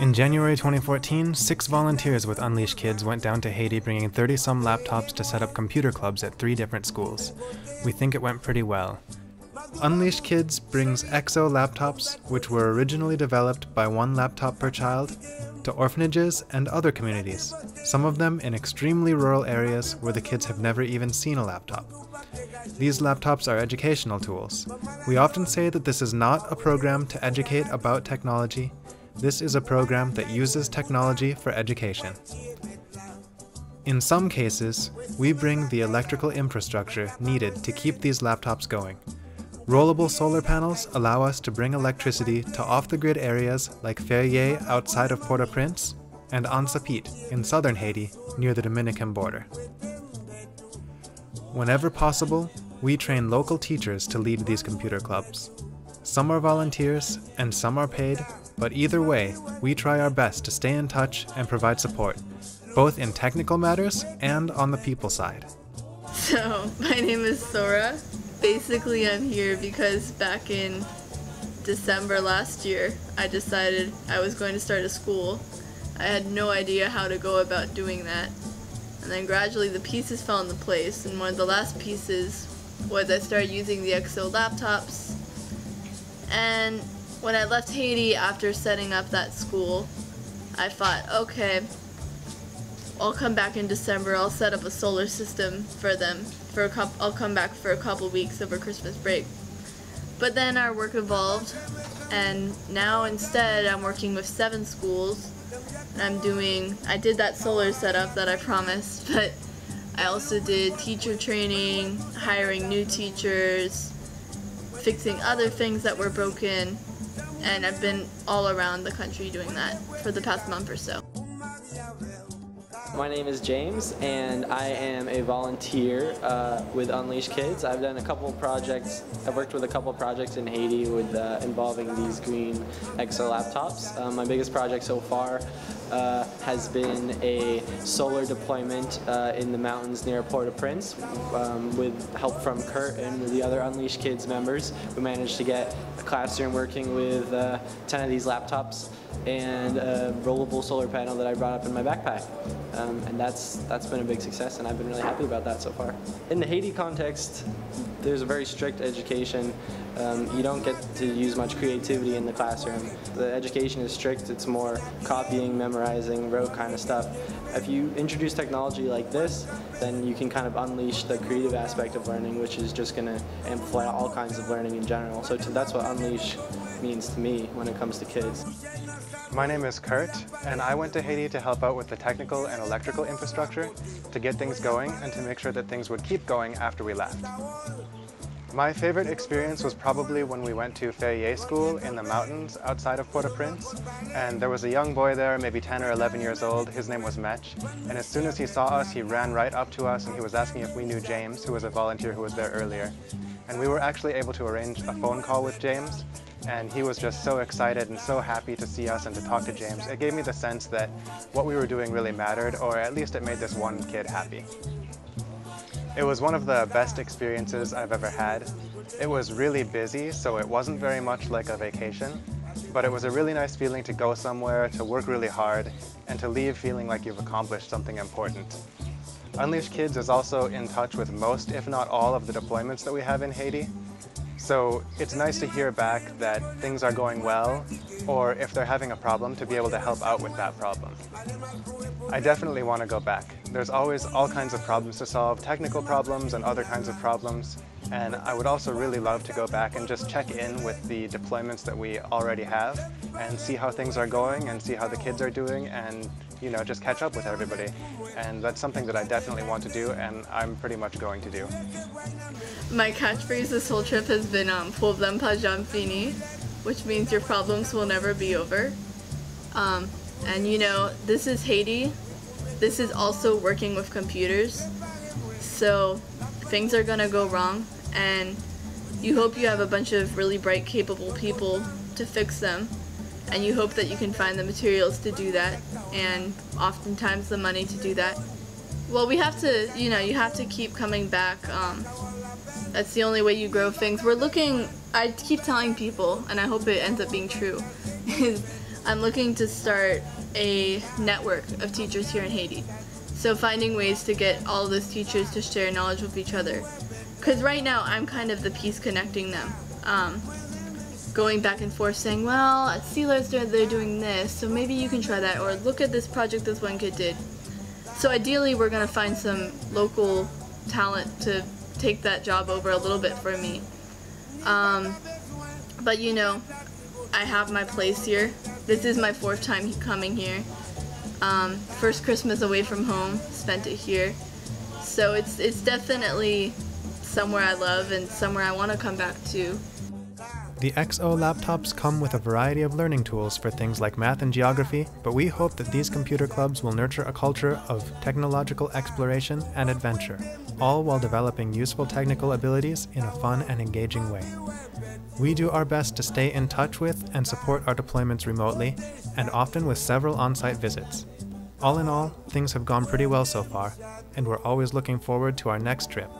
In January 2014, 6 volunteers with Unleashed Kids went down to Haiti bringing 30-some laptops to set up computer clubs at 3 different schools. We think it went pretty well. Unleashed Kids brings EXO laptops, which were originally developed by 1 laptop per child, to orphanages and other communities, some of them in extremely rural areas where the kids have never even seen a laptop. These laptops are educational tools. We often say that this is not a program to educate about technology. This is a program that uses technology for education. In some cases, we bring the electrical infrastructure needed to keep these laptops going. Rollable solar panels allow us to bring electricity to off-the-grid areas like Ferrier outside of Port-au-Prince and Ansapit in southern Haiti near the Dominican border. Whenever possible, we train local teachers to lead these computer clubs. Some are volunteers and some are paid, but either way, we try our best to stay in touch and provide support, both in technical matters and on the people side. So, my name is Sora. Basically, I'm here because back in December last year, I decided I was going to start a school. I had no idea how to go about doing that. And then gradually the pieces fell into place, and one of the last pieces was I started using the EXO laptops. And when I left Haiti after setting up that school, I thought, okay, I'll come back in December, I'll set up a solar system for them. I'll come back for a couple weeks over Christmas break. But then our work evolved, and now instead I'm working with 7 schools. And I did that solar setup that I promised, but I also did teacher training, hiring new teachers, fixing other things that were broken, and I've been all around the country doing that for the past month or so. My name is James, and I am a volunteer with Unleashed Kids. I've done a couple projects. I've worked with a couple projects in Haiti with involving these green EXO laptops. My biggest project so far has been a solar deployment in the mountains near Port-au-Prince with help from Curt and the other Unleashed Kids members. We managed to get a classroom working with 10 of these laptops and a rollable solar panel that I brought up in my backpack. And that's been a big success, and I've been really happy about that so far. In the Haiti context, there's a very strict education. You don't get to use much creativity in the classroom. The education is strict. It's more copying, memorizing, rote kind of stuff. If you introduce technology like this, then you can kind of unleash the creative aspect of learning, which is just going to amplify all kinds of learning in general. So that's what unleash means to me when it comes to kids. My name is Curt, and I went to Haiti to help out with the technical and electrical infrastructure to get things going and to make sure that things would keep going after we left. My favorite experience was probably when we went to Ferrier School in the mountains outside of Port-au-Prince, and there was a young boy there, maybe 10 or 11 years old. His name was Metch, and as soon as he saw us, he ran right up to us and he was asking if we knew James, who was a volunteer who was there earlier. And we were actually able to arrange a phone call with James, and he was just so excited and so happy to see us and to talk to James. It gave me the sense that what we were doing really mattered, or at least it made this one kid happy. It was one of the best experiences I've ever had. It was really busy, so it wasn't very much like a vacation, but it was a really nice feeling to go somewhere, to work really hard, and to leave feeling like you've accomplished something important. Unleashed Kids is also in touch with most, if not all, of the deployments that we have in Haiti. So it's nice to hear back that things are going well, or if they're having a problem, to be able to help out with that problem. I definitely want to go back. There's always all kinds of problems to solve, technical problems and other kinds of problems, and I would also really love to go back and just check in with the deployments that we already have and see how things are going and see how the kids are doing and, you know, just catch up with everybody. And that's something that I definitely want to do, and I'm pretty much going to do. My catchphrase this whole trip has been "Problème pas jamais fini," which means your problems will never be over. And you know, this is Haiti. This is also working with computers. So things are gonna go wrong, and you hope you have a bunch of really bright, capable people to fix them. And you hope that you can find the materials to do that, and oftentimes the money to do that. Well, we have to, you know, you have to keep coming back That's the only way you grow things. I keep telling people, and I hope it ends up being true, is I'm looking to start a network of teachers here in Haiti. So finding ways to get all of those teachers to share knowledge with each other. Because right now I'm kind of the piece connecting them. Going back and forth saying, well, at CLARS they're doing this, so maybe you can try that, or look at this project this one kid did. So ideally we're going to find some local talent to take that job over a little bit for me. But you know, I have my place here. This is my 4th time coming here. First Christmas away from home, spent it here. So it's definitely somewhere I love and somewhere I want to come back to. The XO laptops come with a variety of learning tools for things like math and geography, but we hope that these computer clubs will nurture a culture of technological exploration and adventure, all while developing useful technical abilities in a fun and engaging way. We do our best to stay in touch with and support our deployments remotely, and often with several on-site visits. All in all, things have gone pretty well so far, and we're always looking forward to our next trip.